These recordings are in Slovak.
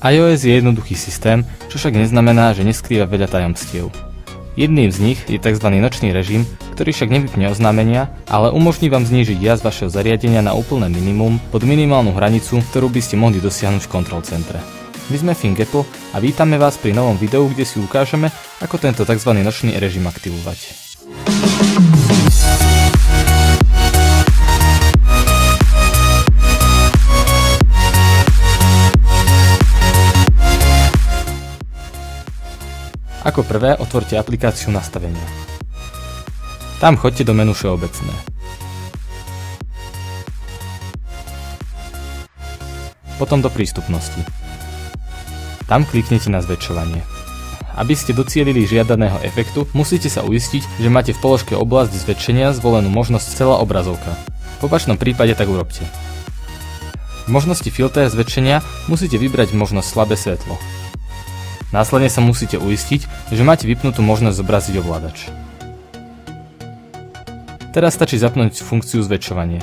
iOS je jednoduchý systém, čo však neznamená, že neskrýva veľa tajomstiev. Jedným z nich je tzv. Nočný režim, ktorý však nevypne oznámenia, ale umožní vám znížiť jazd vašeho zariadenia na úplné minimum pod minimálnu hranicu, ktorú by ste mohli dosiahnuť v control centre. My sme ThinkApple a vítame vás pri novom videu, kde si ukážeme, ako tento tzv. Nočný režim aktivovať. Ako prvé otvorte aplikáciu nastavenia. Tam choďte do menu Všeobecné. Potom do prístupnosti. Tam kliknite na zväčšovanie. Aby ste docielili žiadaného efektu, musíte sa uistiť, že máte v položke oblasť zväčšenia zvolenú možnosť celá obrazovka. V opačnom prípade tak urobte. V možnosti filter zväčšenia musíte vybrať možnosť slabé svetlo. Následne sa musíte uistiť, že máte vypnutú možnosť zobraziť ovládač. Teraz stačí zapnúť funkciu zväčšovanie.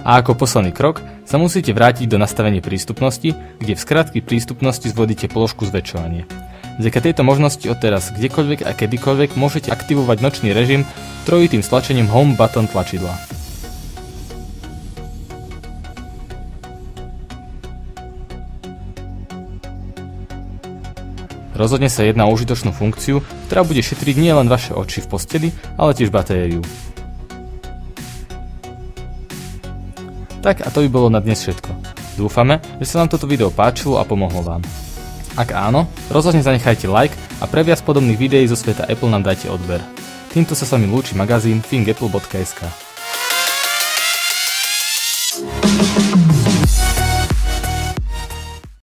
A ako posledný krok sa musíte vrátiť do nastavení prístupnosti, kde v skratke prístupnosti zvolíte položku zväčšovanie. Vďaka tejto možnosti odteraz kdekoľvek a kedykoľvek môžete aktivovať nočný režim trojitým stlačením Home button tlačidla. Rozhodne sa jedná o užitočnú funkciu, ktorá bude šetriť nielen vaše oči v posteli, ale tiež batériu. Tak a to by bolo na dnes všetko. Dúfame, že sa vám toto video páčilo a pomohlo vám. Ak áno, rozhodne zanechajte like a pre viac podobných videí zo sveta Apple nám dajte odber. Týmto sa s vami lúči magazín thinkapple.sk.